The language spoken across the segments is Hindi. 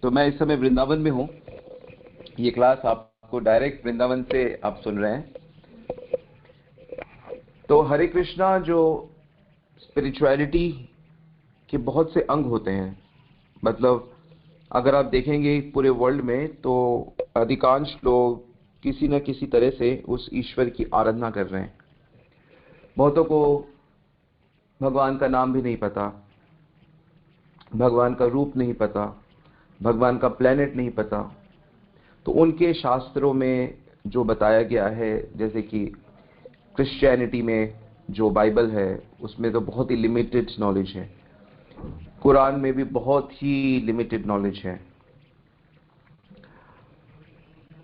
तो मैं इस समय वृंदावन में हूँ। ये क्लास आपको डायरेक्ट वृंदावन से आप सुन रहे हैं। तो हरे कृष्णा जो स्पिरिचुअलिटी के बहुत से अंग होते हैं, मतलब अगर आप देखेंगे पूरे वर्ल्ड में तो अधिकांश लोग किसी न किसी तरह से उस ईश्वर की आराधना कर रहे हैं। बहुतों को भगवान का नाम भी नहीं पता, भगवान का रूप नहीं पता, भगवान का प्लेनेट नहीं पता। तो उनके शास्त्रों में जो बताया गया है, जैसे कि क्रिश्चियनिटी में जो बाइबल है उसमें तो बहुत ही लिमिटेड नॉलेज है, कुरान में भी बहुत ही लिमिटेड नॉलेज है,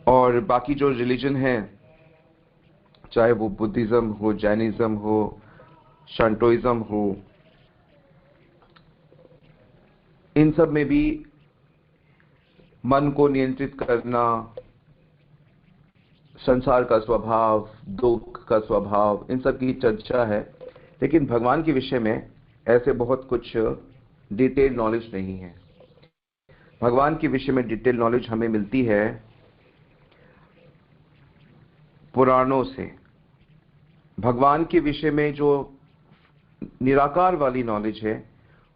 और बाकी जो रिलीजन है, चाहे वो बुद्धिज्म हो, जैनिज्म हो, शांतोइज्म हो, इन सब में भी मन को नियंत्रित करना, संसार का स्वभाव, दुख का स्वभाव, इन सब की चर्चा है। लेकिन भगवान के विषय में ऐसे बहुत कुछ डिटेल नॉलेज नहीं है। भगवान के विषय में डिटेल नॉलेज हमें मिलती है पुराणों से। भगवान के विषय में जो निराकार वाली नॉलेज है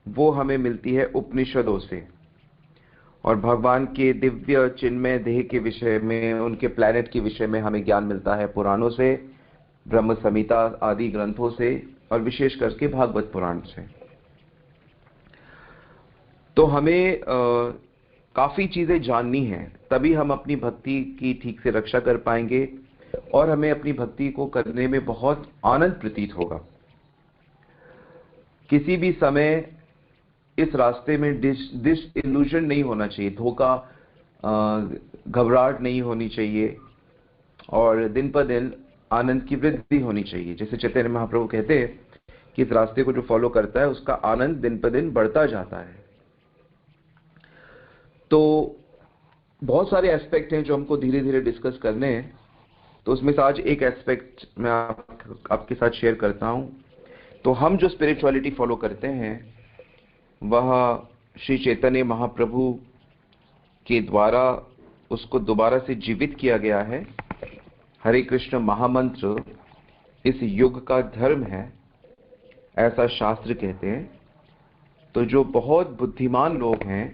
वो हमें मिलती है उपनिषदों से, और भगवान के दिव्य चिन्मय देह के विषय में, उनके प्लैनेट के विषय में हमें ज्ञान मिलता है पुराणों से, ब्रह्म संहिता आदि ग्रंथों से, और विशेष करके भागवत पुराण से। तो हमें काफी चीजें जाननी है, तभी हम अपनी भक्ति की ठीक से रक्षा कर पाएंगे और हमें अपनी भक्ति को करने में बहुत आनंद प्रतीत होगा। किसी भी समय इस रास्ते में डिसइल्यूजन नहीं होना चाहिए, धोखा, घबराहट नहीं होनी चाहिए, और दिन पर दिन आनंद की वृद्धि होनी चाहिए। जैसे चैतन्य महाप्रभु कहते हैं कि इस रास्ते को जो फॉलो करता है उसका आनंद दिन पर दिन बढ़ता जाता है। तो बहुत सारे एस्पेक्ट हैं जो हमको धीरे धीरे डिस्कस करने हैं। तो उसमें से आज एक एस्पेक्ट मैं आपके साथ शेयर करता हूं। तो हम जो स्पिरिचुअलिटी फॉलो करते हैं वह श्री चैतन्य महाप्रभु के द्वारा उसको दोबारा से जीवित किया गया है। हरे कृष्ण महामंत्र इस युग का धर्म है, ऐसा शास्त्र कहते हैं। तो जो बहुत बुद्धिमान लोग हैं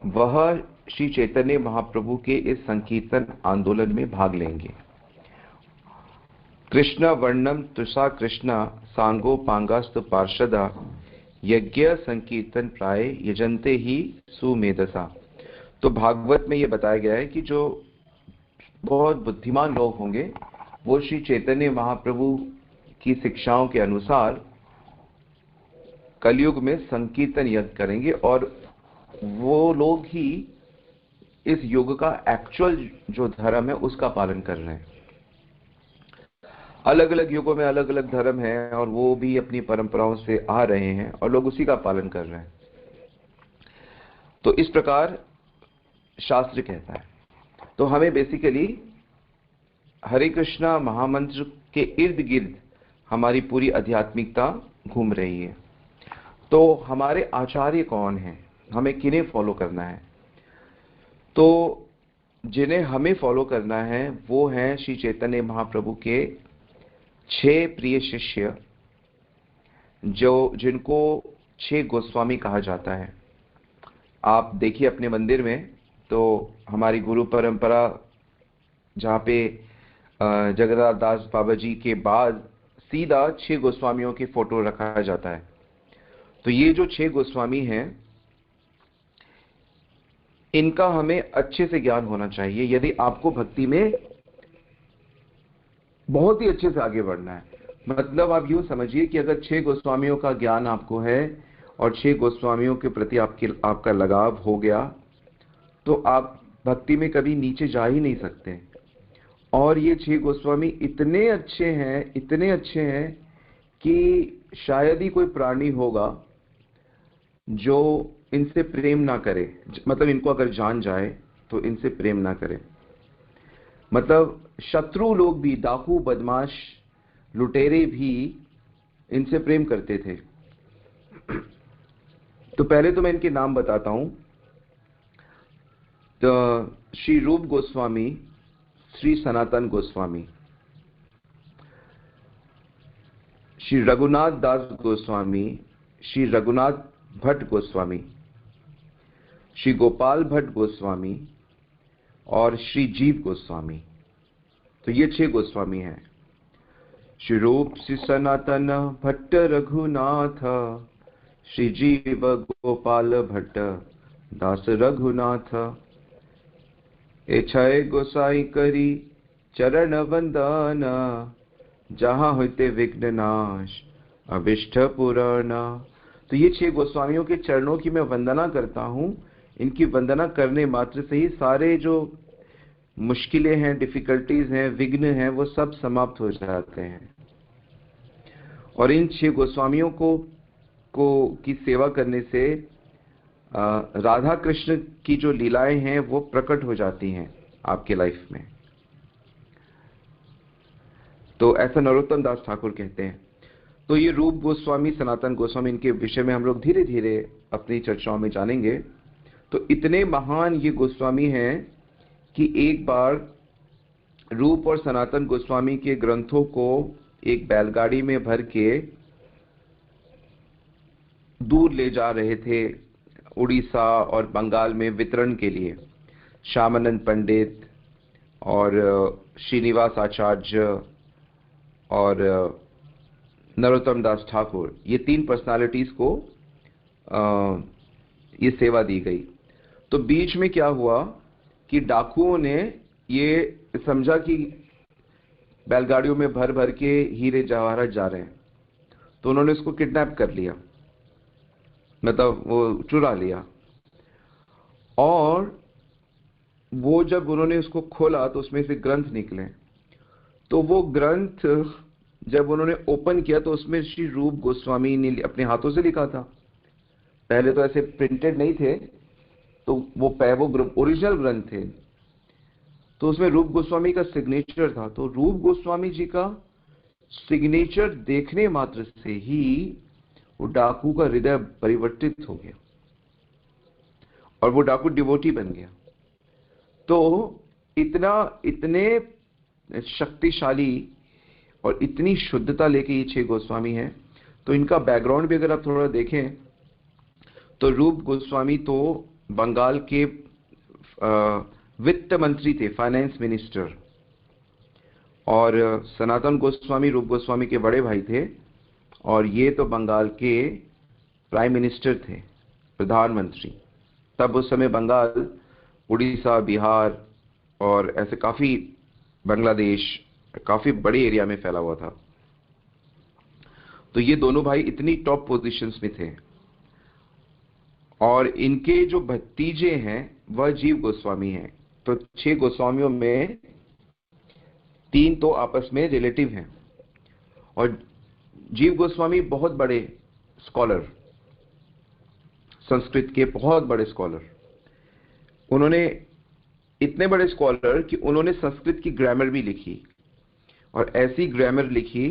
वह श्री चैतन्य महाप्रभु के इस संकीर्तन आंदोलन में भाग लेंगे। कृष्ण वर्णम तुषा कृष्ण सांगो पांगास्त पार्षदा यज्ञ संकीर्तन प्राय यजंते ही सुमेधसा। तो भागवत में यह बताया गया है कि जो बहुत बुद्धिमान लोग होंगे वो श्री चैतन्य महाप्रभु की शिक्षाओं के अनुसार कलयुग में संकीर्तन यज्ञ करेंगे, और वो लोग ही इस युग का एक्चुअल जो धर्म है उसका पालन कर रहे हैं। अलग अलग युगों में अलग अलग धर्म है और वो भी अपनी परंपराओं से आ रहे हैं और लोग उसी का पालन कर रहे हैं। तो इस प्रकार शास्त्र कहता है। तो हमें बेसिकली हरे कृष्णा महामंत्र के इर्द गिर्द हमारी पूरी आध्यात्मिकता घूम रही है। तो हमारे आचार्य कौन हैं, हमें किन्हें फॉलो करना है? तो जिन्हें हमें फॉलो करना है वो हैं श्री चैतन्य महाप्रभु के 6 प्रिय शिष्य, जिनको 6 गोस्वामी कहा जाता है। आप देखिए अपने मंदिर में तो हमारी गुरु परंपरा, जहाँ पे जगन्नाथ दास बाबा जी के बाद सीधा 6 गोस्वामियों के फोटो रखा जाता है। तो ये जो 6 गोस्वामी हैं इनका हमें अच्छे से ज्ञान होना चाहिए यदि आपको भक्ति में बहुत ही अच्छे से आगे बढ़ना है। मतलब आप यूं समझिए कि अगर 6 गोस्वामियों का ज्ञान आपको है और 6 गोस्वामियों के प्रति आपका लगाव हो गया तो आप भक्ति में कभी नीचे जा ही नहीं सकते। और ये 6 गोस्वामी इतने अच्छे हैं, इतने अच्छे हैं कि शायद ही कोई प्राणी होगा जो इनसे प्रेम ना करे, मतलब इनको अगर जान जाए तो इनसे प्रेम ना करे। मतलब शत्रु लोग भी, डाकू, बदमाश, लुटेरे भी इनसे प्रेम करते थे। तो पहले तो मैं इनके नाम बताता हूं। श्री रूप गोस्वामी, श्री सनातन गोस्वामी, श्री रघुनाथ दास गोस्वामी, श्री रघुनाथ भट्ट गोस्वामी, श्री गोपाल भट्ट गोस्वामी और श्री जीव गोस्वामी। तो ये 6 गोस्वामी हैं। श्री रूप श्री सनातन भट्ट रघुनाथ, श्री जीव गोपाल भट्ट दास रघुनाथ। ए 6 गोसाई करी चरण वंदन, जहां होते विघ्न नाश अभिष्ट पुराना। तो ये 6 गोस्वामियों के चरणों की मैं वंदना करता हूं। इनकी वंदना करने मात्र से ही सारे जो मुश्किलें हैं, डिफिकल्टीज हैं, विघ्न हैं, वो सब समाप्त हो जाते हैं। और इन 6 गोस्वामियों को की सेवा करने से राधा कृष्ण की जो लीलाएं हैं वो प्रकट हो जाती हैं आपके लाइफ में। तो ऐसा नरोत्तम दास ठाकुर कहते हैं। तो ये रूप गोस्वामी, सनातन गोस्वामी, इनके विषय में हम लोग धीरे धीरे अपनी चर्चाओं में जानेंगे। तो इतने महान ये गोस्वामी हैं कि एक बार रूप और सनातन गोस्वामी के ग्रंथों को एक बैलगाड़ी में भर के दूर ले जा रहे थे उड़ीसा और बंगाल में वितरण के लिए। श्यामानंद पंडित और श्रीनिवास आचार्य और नरोत्तम दास ठाकुर, ये 3 पर्सनालिटीज को ये सेवा दी गई। तो बीच में क्या हुआ कि डाकुओं ने ये समझा कि बैलगाड़ियों में भर भर के हीरे जवाहरात जा रहे हैं, तो उन्होंने इसको किडनैप कर लिया, मतलब वो चुरा लिया। और वो जब उन्होंने उसको खोला तो उसमें से ग्रंथ निकले। तो वो ग्रंथ जब उन्होंने ओपन किया तो उसमें श्री रूप गोस्वामी ने अपने हाथों से लिखा था। पहले तो ऐसे प्रिंटेड नहीं थे, तो वो ओरिजिनल ग्रंथ थे। तो उसमें रूप गोस्वामी का सिग्नेचर था। तो रूप गोस्वामी जी का सिग्नेचर देखने मात्र से ही वो डाकू का हृदय परिवर्तित हो गया और वो डाकू डिवोटी बन गया। तो इतने शक्तिशाली और इतनी शुद्धता लेके ये 6 गोस्वामी हैं। तो इनका बैकग्राउंड भी अगर आप थोड़ा देखें तो रूप गोस्वामी तो बंगाल के वित्त मंत्री थे, फाइनेंस मिनिस्टर। और सनातन गोस्वामी रूप गोस्वामी के बड़े भाई थे और ये तो बंगाल के प्राइम मिनिस्टर थे, प्रधानमंत्री। तब उस समय बंगाल उड़ीसा, बिहार और ऐसे काफी बांग्लादेश, काफी बड़े एरिया में फैला हुआ था। तो ये दोनों भाई इतनी टॉप पोजीशंस में थे। और इनके जो भतीजे हैं वह जीव गोस्वामी हैं। तो 6 गोस्वामियों में 3 तो आपस में रिलेटिव हैं। और जीव गोस्वामी बहुत बड़े स्कॉलर, संस्कृत के बहुत बड़े स्कॉलर। उन्होंने इतने बड़े स्कॉलर कि उन्होंने संस्कृत की ग्रामर भी लिखी, और ऐसी ग्रामर लिखी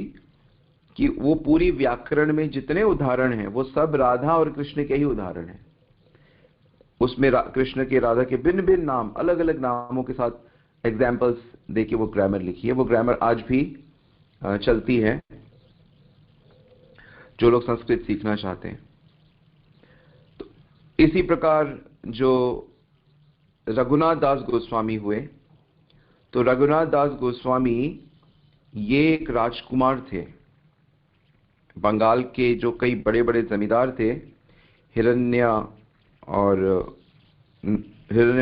कि वो पूरी व्याकरण में जितने उदाहरण हैं वो सब राधा और कृष्ण के ही उदाहरण हैं। उसमें कृष्ण के, राधा के भिन्न भिन्न नाम, अलग अलग नामों के साथ एग्जाम्पल्स देके वो ग्रामर लिखी है। वो ग्रामर आज भी चलती है जो लोग संस्कृत सीखना चाहते हैं। तो इसी प्रकार जो रघुनाथ दास गोस्वामी हुए, तो रघुनाथ दास गोस्वामी ये एक राजकुमार थे। बंगाल के जो कई बड़े बड़े जमींदार थे, हिरण्य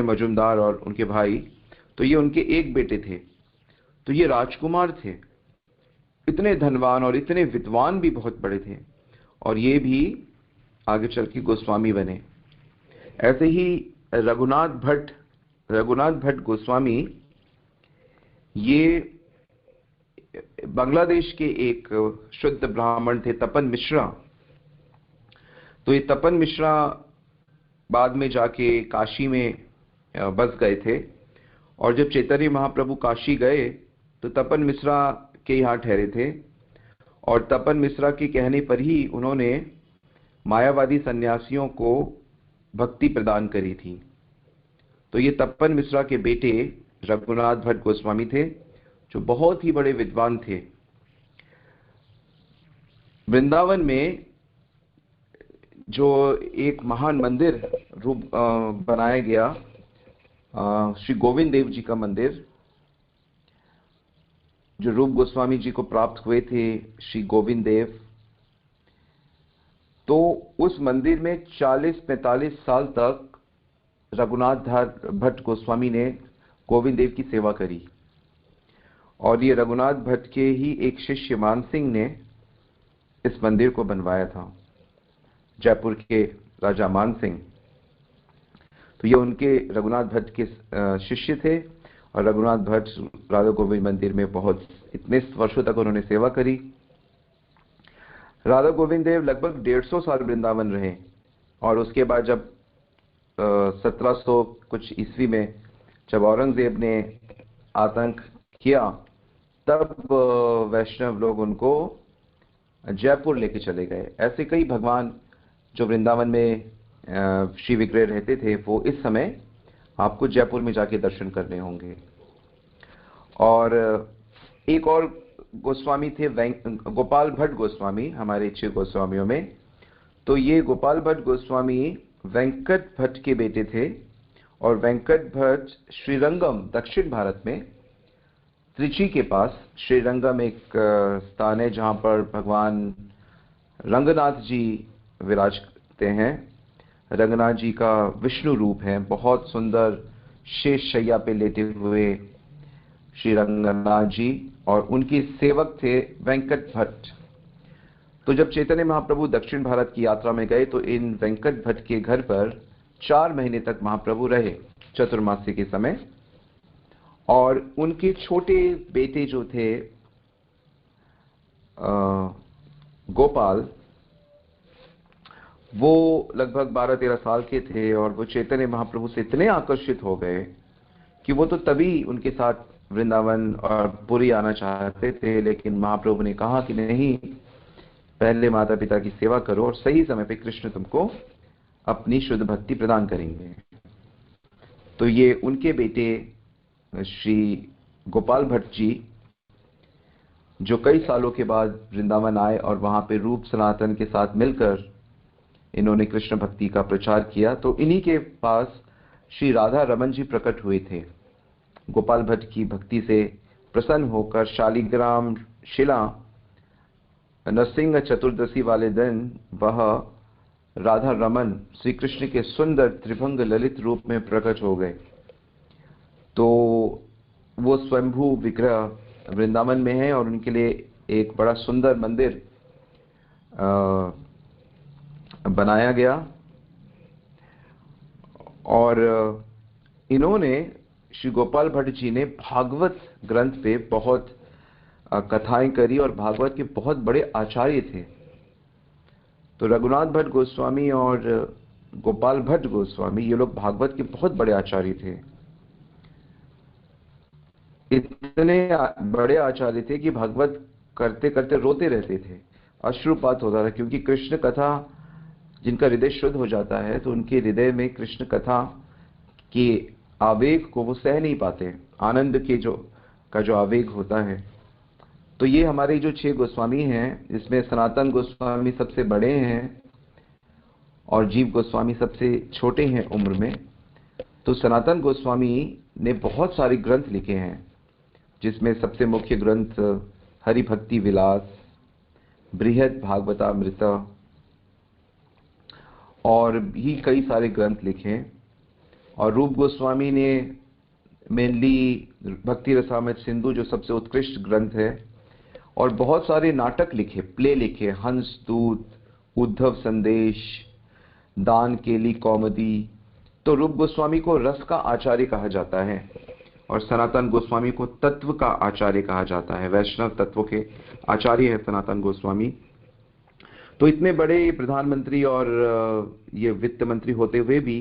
मजुमदार और उनके भाई, तो ये उनके एक बेटे थे। तो ये राजकुमार थे, इतने धनवान और इतने विद्वान भी बहुत बड़े थे, और ये भी आगे चल के गोस्वामी बने। ऐसे ही रघुनाथ भट्ट गोस्वामी ये बांग्लादेश के एक शुद्ध ब्राह्मण थे, तपन मिश्रा। तो ये तपन मिश्रा बाद में जाके काशी में बस गए थे, और जब चैतन्य महाप्रभु काशी गए तो तपन मिश्रा के यहाँ ठहरे थे। और तपन मिश्रा के कहने पर ही उन्होंने मायावादी सन्यासियों को भक्ति प्रदान करी थी। तो ये तप्पन मिश्रा के बेटे रघुनाथ भट्ट गोस्वामी थे, जो बहुत ही बड़े विद्वान थे। वृंदावन में जो एक महान मंदिर रूप बनाया गया, श्री गोविंद देव जी का मंदिर, जो रूप गोस्वामी जी को प्राप्त हुए थे, श्री गोविंद देव, तो उस मंदिर में 40-45 साल तक रघुनाथ भट्ट गोस्वामी ने गोविंद देव की सेवा करी। और ये रघुनाथ भट्ट के ही एक शिष्य मान सिंह ने इस मंदिर को बनवाया था, जयपुर के राजा मान सिंह। तो ये उनके रघुनाथ भट्ट के शिष्य थे, और रघुनाथ भट्ट राधा गोविंद मंदिर में बहुत इतने वर्षों तक उन्होंने सेवा करी। राधा गोविंद देव लगभग 150 साल वृंदावन रहे, और उसके बाद जब 1700 कुछ ईस्वी में जब औरंगजेब ने आतंक किया, तब वैष्णव लोग उनको जयपुर लेके चले गए। ऐसे कई भगवान जो वृंदावन में श्री विग्रह रहते थे, वो इस समय आपको जयपुर में जाके दर्शन करने होंगे। और एक और गोस्वामी थे गोपाल भट्ट गोस्वामी, हमारे 6 गोस्वामियों में। तो ये गोपाल भट्ट गोस्वामी वेंकट भट्ट के बेटे थे, और वेंकट भट्ट श्रीरंगम, दक्षिण भारत में त्रिची के पास श्रीरंगम एक स्थान है जहां पर भगवान रंगनाथ जी विराजते हैं। रंगनाथ जी का विष्णु रूप है, बहुत सुंदर शेष शैया पे लेटे हुए श्री रंगनाथ जी, और उनके सेवक थे वेंकट भट्ट। तो जब चैतन्य महाप्रभु दक्षिण भारत की यात्रा में गए, तो इन वेंकट भट्ट के घर पर 4 महीने तक महाप्रभु रहे, चतुर्मासी के समय। और उनके छोटे बेटे जो थे गोपाल, वो लगभग 12-13 साल के थे, और वो चैतन्य महाप्रभु से इतने आकर्षित हो गए कि वो तो तभी उनके साथ वृंदावन और पुरी आना चाहते थे, लेकिन महाप्रभु ने कहा कि नहीं, पहले माता पिता की सेवा करो, और सही समय पे कृष्ण तुमको अपनी शुद्ध भक्ति प्रदान करेंगे। तो ये उनके बेटे श्री गोपाल भट्ट जी, जो कई सालों के बाद वृंदावन आए और वहां पे रूप सनातन के साथ मिलकर इन्होंने कृष्ण भक्ति का प्रचार किया। तो इन्हीं के पास श्री राधा रमन जी प्रकट हुए थे। गोपाल भट्ट की भक्ति से प्रसन्न होकर शालिग्राम शिला नरसिंह चतुर्दशी वाले दिन वह राधा रमन श्री कृष्ण के सुंदर त्रिभंग ललित रूप में प्रकट हो गए। तो वो स्वयंभू विग्रह वृंदावन में है, और उनके लिए एक बड़ा सुंदर मंदिर बनाया गया। और इन्होंने, श्री गोपाल भट्ट जी ने भागवत ग्रंथ पे बहुत कथाएं करी, और भागवत के बहुत बड़े आचार्य थे। तो रघुनाथ भट्ट गोस्वामी और गोपाल भट्ट गोस्वामी, ये लोग भागवत के बहुत बड़े आचार्य थे। इतने बड़े आचार्य थे कि भागवत करते करते रोते रहते थे, अश्रुपात होता था, क्योंकि कृष्ण कथा, जिनका हृदय शुद्ध हो जाता है, तो उनके हृदय में कृष्ण कथा के आवेग को वो सह नहीं पाते, आनंद के जो आवेग होता है। तो ये हमारे जो 6 गोस्वामी हैं, इसमें सनातन गोस्वामी सबसे बड़े हैं और जीव गोस्वामी सबसे छोटे हैं उम्र में। तो सनातन गोस्वामी ने बहुत सारे ग्रंथ लिखे हैं, जिसमें सबसे मुख्य ग्रंथ हरि भक्ति विलास, बृहद भागवतामृत, और भी कई सारे ग्रंथ लिखे। और रूप गोस्वामी ने मेनली भक्ति रसामृत सिंधु, जो सबसे उत्कृष्ट ग्रंथ है, और बहुत सारे नाटक लिखे, प्ले लिखे, हंस दूत, उद्धव संदेश, दान केली कौमुदी। तो रूप गोस्वामी को रस का आचार्य कहा जाता है, और सनातन गोस्वामी को तत्व का आचार्य कहा जाता है। वैष्णव तत्व के आचार्य है सनातन गोस्वामी। तो इतने बड़े प्रधानमंत्री और ये वित्त मंत्री होते हुए भी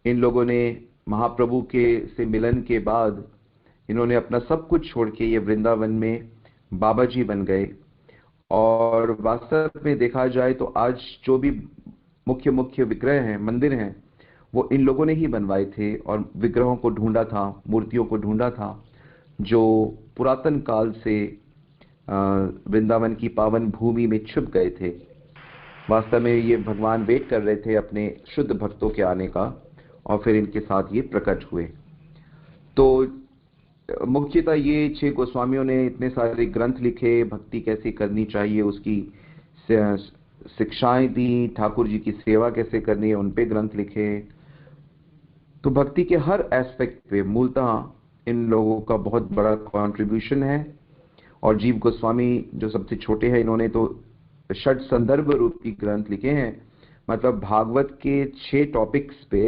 इन लोगों ने महाप्रभु के से मिलन के बाद इन्होंने अपना सब कुछ छोड़ के ये वृंदावन में बाबा जी बन गए। और वास्तव में देखा जाए तो आज जो भी मुख्य विग्रह हैं, मंदिर हैं, वो इन लोगों ने ही बनवाए थे और विग्रहों को ढूंढा था, मूर्तियों को ढूंढा था जो पुरातन काल से वृंदावन की पावन भूमि में छुप गए थे। वास्तव में ये भगवान वेट कर रहे थे अपने शुद्ध भक्तों के आने का, और फिर इनके साथ ये प्रकट हुए। तो मुख्यतः ये 6 गोस्वामियों ने इतने सारे ग्रंथ लिखे, भक्ति कैसे करनी चाहिए उसकी शिक्षाएं दी, ठाकुर जी की सेवा कैसे करनी है उन पे ग्रंथ लिखे। तो भक्ति के हर एस्पेक्ट पे मूलतः इन लोगों का बहुत बड़ा कंट्रीब्यूशन है। और जीव गोस्वामी जो सबसे छोटे हैं, इन्होंने तो षट संदर्भ रूपी ग्रंथ लिखे हैं। मतलब भागवत के 6 टॉपिक्स पे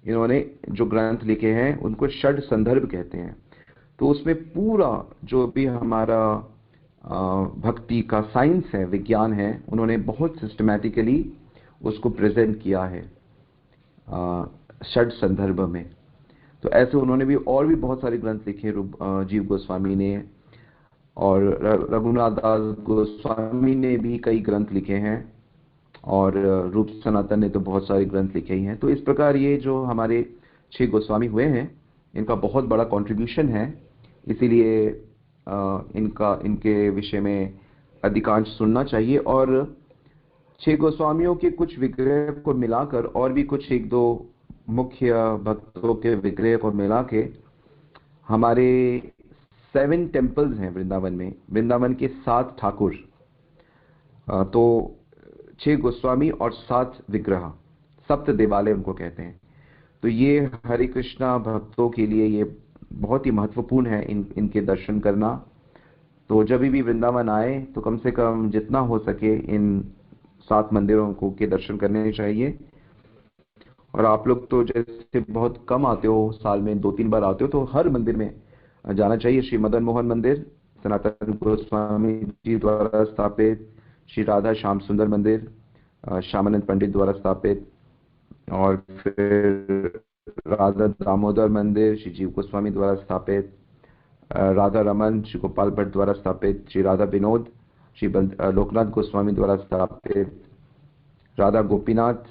इन्होंने जो ग्रंथ लिखे हैं उनको षट संदर्भ कहते हैं। तो उसमें पूरा जो भी हमारा भक्ति का साइंस है, विज्ञान है, उन्होंने बहुत सिस्टमैटिकली उसको प्रेजेंट किया है षट संदर्भ में। तो ऐसे उन्होंने भी और भी बहुत सारे ग्रंथ लिखे जीव गोस्वामी ने, और रघुनाथ दास गोस्वामी ने भी कई ग्रंथ लिखे हैं, और रूप सनातन ने तो बहुत सारे ग्रंथ लिखे ही हैं। तो इस प्रकार ये जो हमारे 6 गोस्वामी हुए हैं, इनका बहुत बड़ा कंट्रीब्यूशन है। इसीलिए इनके विषय में अधिकांश सुनना चाहिए। और 6 गोस्वामियों के कुछ विग्रह को मिलाकर और भी कुछ 1-2 मुख्य भक्तों के विग्रह को मिला के हमारे 7 टेम्पल्स हैं वृंदावन में, वृंदावन के 7 ठाकुर। तो 6 गोस्वामी और 7 विग्रह, सप्त देवालय उनको कहते हैं। तो ये हरे कृष्णा भक्तों के लिए ये बहुत ही महत्वपूर्ण है इनके दर्शन करना। तो जब भी वृंदावन आए तो कम से कम जितना हो सके इन 7 मंदिरों को के दर्शन करने चाहिए। और आप लोग तो जैसे बहुत कम आते हो, साल में 2-3 बार आते हो, तो हर मंदिर में जाना चाहिए। श्री मदन मोहन मंदिर सनातन गोस्वामी जी द्वारा स्थापित, श्री राधा श्याम सुंदर मंदिर श्यामानंद पंडित द्वारा स्थापित, और फिर राधा दामोदर मंदिर श्री जीव गोस्वामी द्वारा स्थापित, राधा रमन श्री गोपाल भट्ट द्वारा स्थापित, श्री राधा विनोद श्री लोकनाथ गोस्वामी द्वारा स्थापित, राधा गोपीनाथ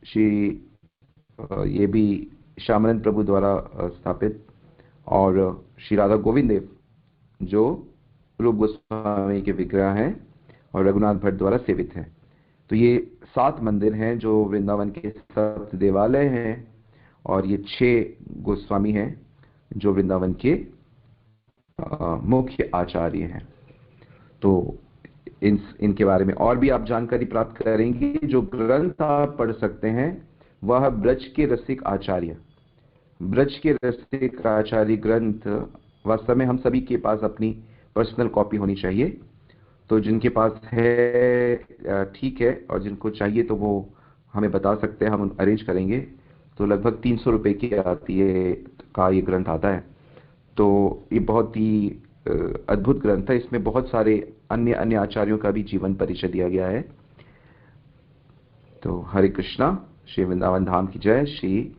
श्री ये भी श्यामानंद प्रभु द्वारा स्थापित, और श्री राधा गोविंद देव जो रूप गोस्वामी के विग्रह हैं और रघुनाथ भट्ट द्वारा सेवित हैं। तो ये 7 मंदिर हैं जो वृंदावन के सप्त देवालय हैं, और ये 6 गोस्वामी हैं जो वृंदावन के मुख्य आचार्य हैं। तो इनके बारे में और भी आप जानकारी प्राप्त करेंगे। जो ग्रंथ आप पढ़ सकते हैं वह ब्रज के रसिक आचार्य, ब्रज के रसिक आचार्य ग्रंथ वास्तव में हम सभी के पास अपनी पर्सनल कॉपी होनी चाहिए। तो जिनके पास है ठीक है, और जिनको चाहिए तो वो हमें बता सकते हैं, हम अरेंज करेंगे। तो लगभग 300 रुपए की आती है का ये ग्रंथ आता है। तो ये बहुत ही अद्भुत ग्रंथ है। इसमें बहुत सारे अन्य अन्य आचार्यों का भी जीवन परिचय दिया गया है। तो हरे कृष्णा, श्री वृंदावन धाम की जय, श्री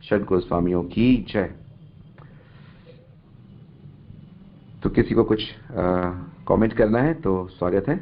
षट गोस्वामियों की जय। तो किसी को कुछ कमेंट करना है तो स्वागत है।